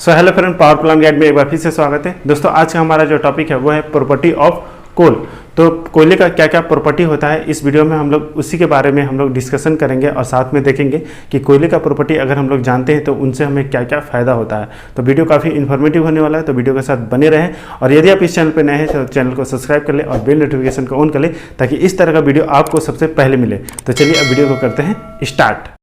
So hello friend, power plant guide में एक बार फिर से स्वागत है। दोस्तों आज का हमारा जो टॉपिक है वो है प्रॉपर्टी ऑफ कोल। तो कोयले का क्या क्या प्रॉपर्टी होता है, इस वीडियो में हम लोग उसी के बारे में हम लोग डिस्कशन करेंगे और साथ में देखेंगे कि कोयले का प्रॉपर्टी अगर हम लोग जानते हैं तो उनसे हमें क्या क्या फ़ायदा होता है। तो वीडियो काफ़ी इन्फॉर्मेटिव होने वाला है, तो वीडियो के साथ बने रहें। और यदि आप इस चैनल पर नए हैं तो चैनल को सब्सक्राइब कर लें और बेल नोटिफिकेशन को ऑन कर लें ताकि इस तरह का वीडियो आपको सबसे पहले मिले। तो चलिए अब वीडियो को करते हैं स्टार्ट।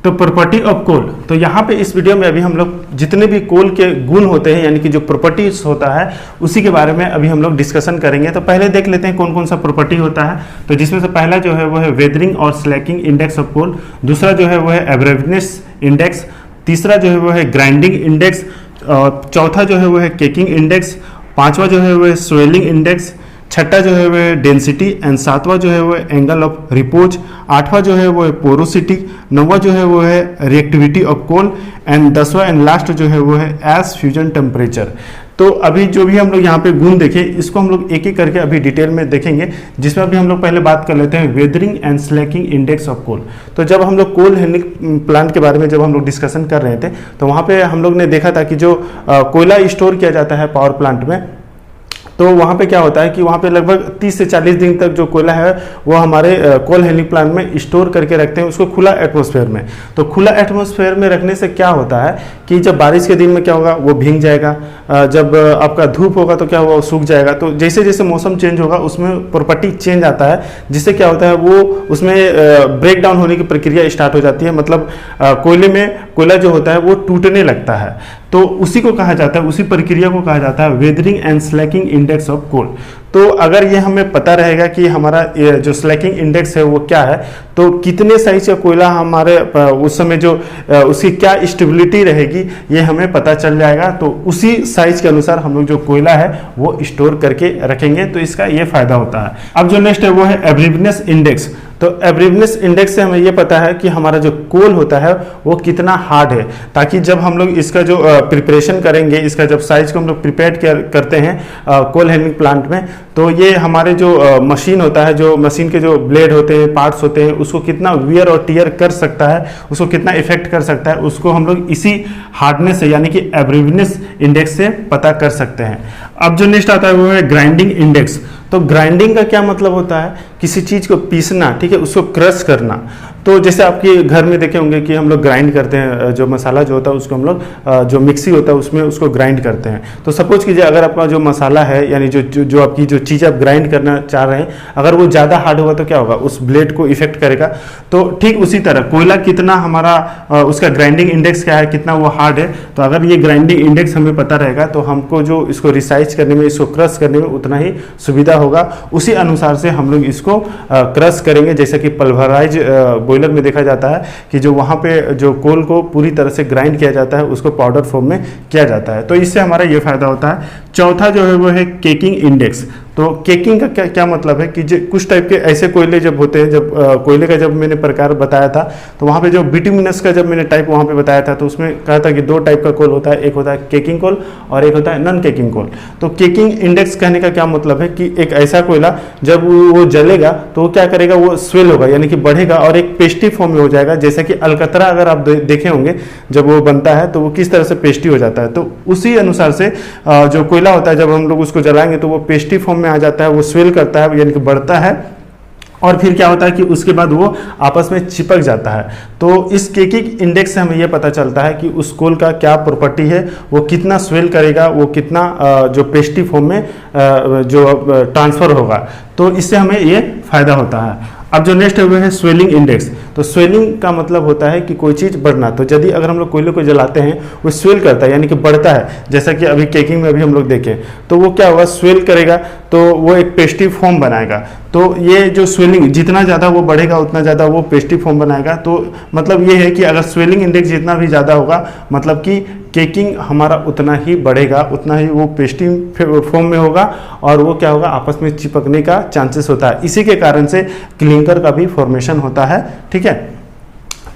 तो प्रॉपर्टी ऑफ कोल, तो यहाँ पे इस वीडियो में अभी हम लोग जितने भी कोल के गुण होते हैं यानी कि जो प्रॉपर्टीज होता है उसी के बारे में अभी हम लोग डिस्कशन करेंगे। तो पहले देख लेते हैं कौन कौन सा प्रॉपर्टी होता है। तो जिसमें से पहला जो है वो है वेदरिंग और स्लैकिंग इंडेक्स ऑफ कोल, दूसरा जो है वो है एब्रेविनेस इंडेक्स, तीसरा जो है वो है ग्राइंडिंग इंडेक्स, चौथा जो है वो है केकिंग इंडेक्स, पांचवा जो है वो है स्वेलिंग इंडेक्स, छठा जो है वो है डेंसिटी एंड सातवां जो है वो है एंगल ऑफ रिपोज, आठवां जो है वो है पोरोसिटी, नौवां जो है वो है रिएक्टिविटी ऑफ कोल एंड दसवां एंड लास्ट जो है वो है एस फ्यूजन टेम्परेचर। तो अभी जो भी हम लोग यहाँ पे गुण देखें इसको हम लोग एक एक करके अभी डिटेल में देखेंगे, जिसमें अभी हम लोग पहले बात कर लेते हैं weathering and slaking index of coal. तो जब हम लोग कोल हैंडलिंग प्लांट के बारे में जब हम लोग डिस्कशन कर रहे थे तो वहाँ पे हम लोग ने देखा था कि जो कोयला स्टोर किया जाता है पावर प्लांट में, तो वहाँ पे क्या होता है कि वहाँ पे लगभग 30 से 40 दिन तक जो कोयला है वो हमारे कोल हैंडलिंग प्लांट में स्टोर करके रखते हैं उसको खुला एटमॉस्फेयर में। तो खुला एटमॉस्फेयर में रखने से क्या होता है कि जब बारिश के दिन में क्या होगा वो भीग जाएगा, जब आपका धूप होगा तो क्या होगा वो सूख जाएगा। तो जैसे जैसे मौसम चेंज होगा उसमें प्रॉपर्टी चेंज आता है, जिससे क्या होता है वो उसमें ब्रेक डाउन होने की प्रक्रिया स्टार्ट हो जाती है। मतलब कोयले में कोयला जो होता है वो टूटने लगता है, तो उसी को कहा जाता है, उसी प्रक्रिया को कहा जाता है weathering and slaking index of coal. तो अगर ये हमें पता रहेगा कि हमारा जो स्लैकिंग इंडेक्स है वो क्या है, तो कितने साइज का कोयला हमारे उस समय जो उसकी क्या स्टेबिलिटी रहेगी ये हमें पता चल जाएगा। तो उसी साइज के अनुसार हम लोग जो कोयला है वो स्टोर करके रखेंगे, तो इसका ये फायदा होता है। अब जो नेक्स्ट है वो है एब्रेविनेस इंडेक्स। तो एब्रेविनेस इंडेक्स से हमें ये पता है कि हमारा जो कोल होता है वो कितना हार्ड है, ताकि जब हम लोग इसका जो प्रिपरेशन करेंगे, इसका जब साइज को हम लोग प्रिपेयर करते हैं कोल हैंडलिंग प्लांट में, तो ये हमारे जो मशीन होता है, जो मशीन के जो ब्लेड होते हैं, पार्ट्स होते हैं, उसको कितना वियर और टियर कर सकता है, उसको कितना इफेक्ट कर सकता है, उसको हम लोग इसी हार्डनेस से यानी कि एब्रेविनेस इंडेक्स से पता कर सकते हैं। अब जो नेक्स्ट आता है वो है ग्राइंडिंग इंडेक्स। तो ग्राइंडिंग का क्या मतलब होता है, किसी चीज़ को पीसना, ठीक है, उसको क्रश करना। तो जैसे आपके घर में देखे होंगे कि हम लोग ग्राइंड करते हैं, जो मसाला जो होता है उसको हम लोग जो मिक्सी होता है उसमें उसको ग्राइंड करते हैं। तो सपोज कीजिए अगर आपका जो मसाला है यानी जो आपकी जो चीज़ आप ग्राइंड करना चाह रहे हैं, अगर वो ज़्यादा हार्ड होगा तो क्या होगा, उस ब्लेड को इफेक्ट करेगा। तो ठीक उसी तरह कोयला कितना हमारा उसका ग्राइंडिंग इंडेक्स क्या है, कितना वो हार्ड है, तो अगर ये ग्राइंडिंग इंडेक्स हमें पता रहेगा तो हमको जो इसको रिसाइज करने में, इसको क्रश करने में उतना ही सुविधा होगा। उसी अनुसार से हम लोग इसको क्रश करेंगे। जैसे कि पल्वराइज बॉयलर में देखा जाता है कि जो वहाँ पे जो कोल को पूरी तरह से ग्राइंड किया जाता है उसको पाउडर फॉर्म में किया जाता है। तो इससे हमारा ये फायदा होता है। चौथा जो है वो है केकिंग इंडेक्स। तो केकिंग का क्या मतलब है कि कुछ टाइप के ऐसे कोयले जब होते हैं, जब कोयले का जब मैंने प्रकार बताया था तो वहाँ पे जो बिटुमिनस का जब मैंने टाइप वहाँ पे बताया था तो उसमें कहा था कि दो टाइप का कोल होता है, एक होता है केकिंग कोल और एक होता है नॉन केकिंग कोल। तो केकिंग इंडेक्स कहने का क्या मतलब है कि एक ऐसा कोयला जब वो जलेगा तो वो क्या करेगा, वो स्वेल होगा यानी कि बढ़ेगा और एक पेस्टी फॉर्म में हो जाएगा। जैसे कि अलकतरा अगर आप देखे होंगे जब वो बनता है तो वो किस तरह से पेस्टी हो जाता है, तो उसी अनुसार से जो कोयला होता है जब हम लोग उसको जलाएंगे तो वो पेस्टी फॉर्म में आ जाता है, वो स्वेल करता है यानी कि बढ़ता है, और फिर क्या होता है कि उसके बाद वो आपस में चिपक जाता है। तो इस केकिंग इंडेक्स से हमें यह पता चलता है कि उस कोल का क्या प्रॉपर्टी है, वो कितना स्वेल करेगा, वो कितना जो पेस्टी फॉर्म में जो ट्रांसफर होगा। तो इससे हमें ये फायदा होता है। अब जो नेक्स्ट है वो है स्वेलिंग इंडेक्स। तो स्वेलिंग का मतलब होता है कि कोई चीज़ बढ़ना। तो यदि अगर हम लोग कोयले को जलाते हैं वो स्वेल करता है यानी कि बढ़ता है, जैसा कि अभी केकिंग में अभी हम लोग देखें तो वो क्या होगा, स्वेल करेगा तो वो एक पेस्टी फॉर्म बनाएगा। तो ये जो स्वेलिंग जितना ज़्यादा वो बढ़ेगा उतना ज़्यादा वो पेस्टी फॉर्म बनाएगा। तो मतलब ये है कि अगर स्वेलिंग इंडेक्स जितना भी ज़्यादा होगा मतलब कि केकिंग हमारा उतना ही बढ़ेगा, उतना ही वो पेस्टी फॉर्म में होगा और वो क्या होगा, आपस में चिपकने का चांसेस होता है। इसी के कारण से क्लिंकर का भी फॉर्मेशन होता है, ठीक है।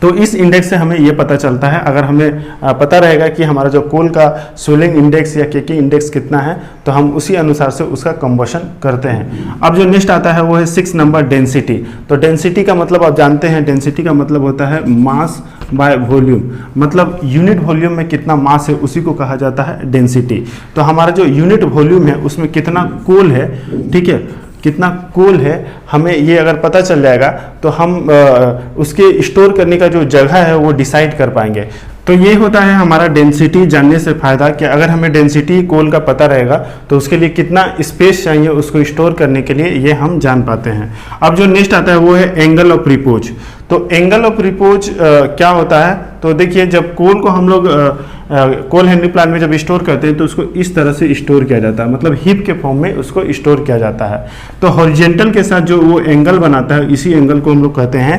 तो इस इंडेक्स से हमें ये पता चलता है, अगर हमें पता रहेगा कि हमारा जो कोल का स्वेलिंग इंडेक्स या के इंडेक्स कितना है, तो हम उसी अनुसार से उसका कंबशन करते हैं। अब जो नेक्स्ट आता है वो है 6 नंबर डेंसिटी। तो डेंसिटी का मतलब आप जानते हैं, डेंसिटी का मतलब होता है मास बाय वॉल्यूम, मतलब यूनिट वॉल्यूम में कितना मास है उसी को कहा जाता है डेंसिटी। तो हमारा जो यूनिट वॉल्यूम है उसमें कितना कोल है, ठीक है, कितना कोल है, हमें ये अगर पता चल जाएगा तो हम उसके स्टोर करने का जो जगह है वो डिसाइड कर पाएंगे। तो ये होता है हमारा डेंसिटी जानने से फायदा कि अगर हमें डेंसिटी कोल का पता रहेगा तो उसके लिए कितना स्पेस चाहिए उसको स्टोर करने के लिए, ये हम जान पाते हैं। अब जो नेक्स्ट आता है वो है एंगल ऑफ रिपोज। तो एंगल ऑफ रिपोज क्या होता है, तो देखिए जब कोल को हम लोग कोल हैंडलिंग प्लांट में जब स्टोर करते हैं तो उसको इस तरह से स्टोर किया जाता है, मतलब हिप के फॉर्म में उसको स्टोर किया जाता है। तो हॉरिजेंटल के साथ जो वो एंगल बनाता है, इसी एंगल को हम लोग कहते हैं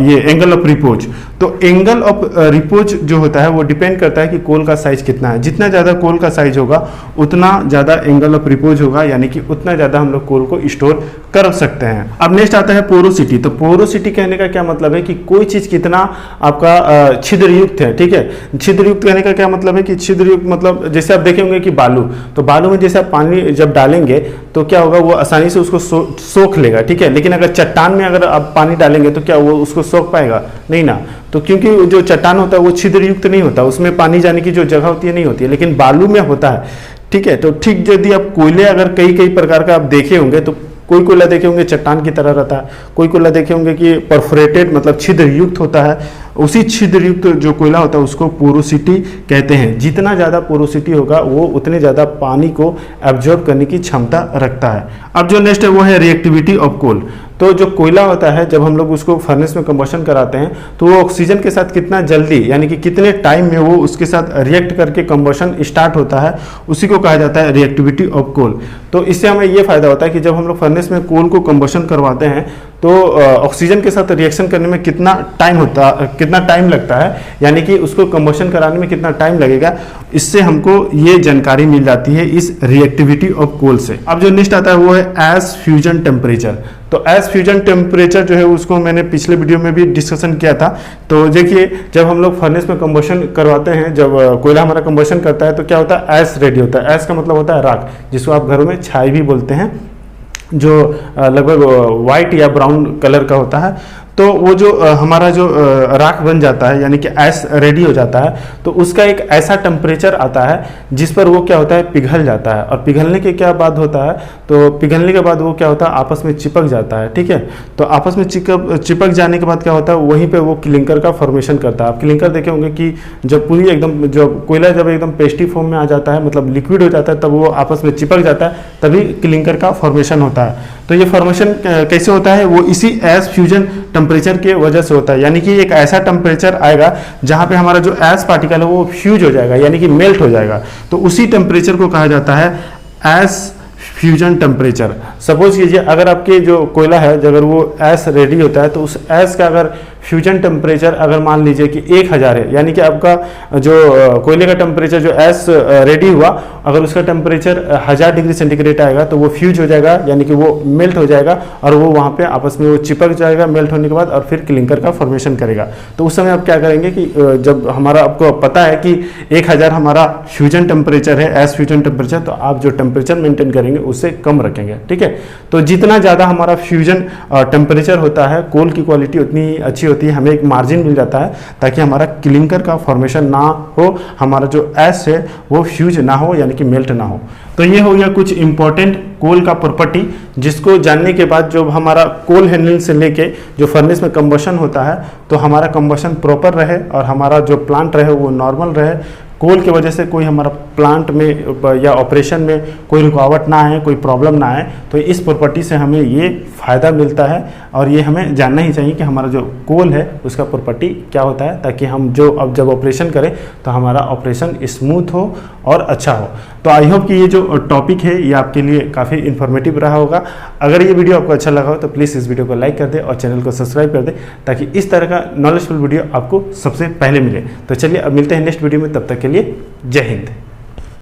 ये एंगल ऑफ रिपोज। तो एंगल ऑफ रिपोज जो होता है वो डिपेंड करता है कि कोल का साइज कितना है। जितना ज़्यादा कोल का साइज होगा उतना ज़्यादा एंगल ऑफ रिपोज होगा, यानी कि उतना ज़्यादा हम लोग कोल को स्टोर कर सकते हैं। अब नेक्स्ट आता है पोरोसिटी। तो पोरोसिटी कहने का क्या मतलब है कि कोई चीज़ कितना आपका छिद्रयुक्त है, ठीक है। छिद्रयुक्त कहने का क्या मतलब है कि छिद्रयुक्त मतलब जैसे आप देखे होंगे कि बालू, तो बालू में जैसे आप पानी जब डालेंगे तो क्या होगा, वो आसानी से उसको सोख लेगा, ठीक है। लेकिन अगर चट्टान में अगर आप पानी डालेंगे तो क्या वो उसको सोख पाएगा? नहीं ना। तो क्योंकि जो चट्टान होता है वो छिद्रयुक्त नहीं होता, उसमें पानी जाने की जो जगह होती है नहीं होती है, लेकिन बालू में होता है, ठीक है। तो ठीक यदि आप कोयले अगर कई प्रकार का आप देखे होंगे तो कोई कोयला देखे होंगे चट्टान की तरह रहता है, कोई कोयला देखे होंगे कि परफोरेटेड मतलब छिद्रयुक्त होता है। उसी छिद्रयुक्त जो कोयला होता है उसको पोरोसिटी कहते हैं। जितना ज़्यादा पोरोसिटी होगा वो उतने ज़्यादा पानी को एब्जॉर्ब करने की क्षमता रखता है। अब जो नेक्स्ट है वो है रिएक्टिविटी ऑफ कोल। तो जो कोयला होता है जब हम लोग उसको फर्नेस में कंबशन कराते हैं तो वो ऑक्सीजन के साथ कितना जल्दी, यानी कि कितने टाइम में वो उसके साथ रिएक्ट करके कंबशन स्टार्ट होता है, उसी को कहा जाता है रिएक्टिविटी ऑफ कोल। तो इससे हमें ये फायदा होता है कि जब हम लोग फर्नेस में कोल को कंबशन करवाते हैं तो ऑक्सीजन के साथ रिएक्शन करने में कितना टाइम लगता है, यानी कि उसको कंबशन कराने में कितना टाइम लगेगा, इससे हमको ये जानकारी मिल जाती है इस रिएक्टिविटी ऑफ कोल से। अब जो नेक्स्ट आता है वो है एज फ्यूजन टेम्परेचर। तो एज फ्यूजन टेम्परेचर जो है उसको मैंने पिछले वीडियो में भी डिस्कशन किया था। तो देखिए जब हम लोग फर्नेस में कंबशन करवाते हैं, जब कोयला हमारा कंबशन करता है तो क्या होता है, एज रेडी होता है। एज का मतलब होता है राख, जिसको आप घरों में छाई भी बोलते हैं, जो लगभग वाइट या ब्राउन कलर का होता है। तो वो जो हमारा जो राख बन जाता है, यानी कि ऐश रेडी हो जाता है, तो उसका एक ऐसा टेम्परेचर आता है जिस पर वो क्या होता है, पिघल जाता है। और पिघलने के क्या बाद होता है, तो पिघलने के बाद वो क्या होता है, आपस में चिपक जाता है, ठीक है। तो आपस में चिपक जाने के बाद क्या होता है, वहीं पे वो क्लिंकर का फॉर्मेशन करता है। आप क्लिंकर देखे होंगे कि जब पूरी एकदम जो कोयला जब एकदम पेस्टी फॉर्म में आ जाता है, मतलब लिक्विड हो जाता है, तब वो आपस में चिपक जाता है, तभी क्लिंकर का फॉर्मेशन होता है। तो ये फॉर्मेशन कैसे होता है, वो इसी ऐश फ्यूजन टेम्परेचर के वजह से होता है। यानी कि एक ऐसा टेम्परेचर आएगा जहां पे हमारा जो ऐश पार्टिकल है वो फ्यूज हो जाएगा, यानी कि मेल्ट हो जाएगा। तो उसी टेम्परेचर को कहा जाता है ऐश फ्यूजन टेम्परेचर। सपोज कीजिए अगर आपके जो कोयला है, अगर वो ऐश रेडी होता है, तो उस ऐश का अगर फ्यूजन टेम्परेचर अगर मान लीजिए कि 1000 है, यानी कि आपका जो कोयले का टेम्परेचर जो ऐश रेडी हुआ, अगर उसका टेम्परेचर 1000 डिग्री सेंटीग्रेड आएगा तो वो फ्यूज हो जाएगा, यानी कि वो मेल्ट हो जाएगा और वो वहाँ पे आपस में वो चिपक जाएगा मेल्ट होने के बाद, और फिर क्लिंकर का फॉर्मेशन करेगा। तो उस समय आप क्या करेंगे कि जब हमारा आपको पता है कि 1000 हमारा फ्यूजन टेम्परेचर है, ऐश फ्यूजन टेम्परेचर, तो आप जो टेम्परेचर मेंटेन करेंगे उससे कम रखेंगे, ठीक है। तो जितना ज़्यादा हमारा फ्यूजन टेम्परेचर होता है, कोल की क्वालिटी उतनी अच्छी होती है, हमें एक मार्जिन मिल जाता है ताकि हमारा क्लिंकर का फॉर्मेशन ना हो, हमारा जो ऐश है वो फ्यूज ना हो, यानी कि मेल्ट ना हो। तो ये हो गया कुछ इंपॉर्टेंट कोल का प्रॉपर्टी, जिसको जानने के बाद जब हमारा कोल हैंडलिंग से लेके जो फर्नेस में कंबशन होता है तो हमारा कंबशन प्रॉपर रहे और हमारा जो प्लांट रहे वो नॉर्मल रहे, कोल की वजह से कोई हमारा प्लांट में या ऑपरेशन में कोई रुकावट ना आए, कोई प्रॉब्लम ना आए। तो इस प्रॉपर्टी से हमें ये फ़ायदा मिलता है और ये हमें जानना ही चाहिए कि हमारा जो कोल है उसका प्रॉपर्टी क्या होता है, ताकि हम जो अब जब ऑपरेशन करें तो हमारा ऑपरेशन स्मूथ हो और अच्छा हो। तो आई होप कि ये जो टॉपिक है ये आपके लिए काफ़ी इन्फॉर्मेटिव रहा होगा। अगर ये वीडियो आपको अच्छा लगा हो तो प्लीज़ इस वीडियो को लाइक कर दे और चैनल को सब्सक्राइब कर दे, ताकि इस तरह का नॉलेजफुल वीडियो आपको सबसे पहले मिले। तो चलिए अब मिलते हैं नेक्स्ट वीडियो में, तब तक के लिए जय हिंद।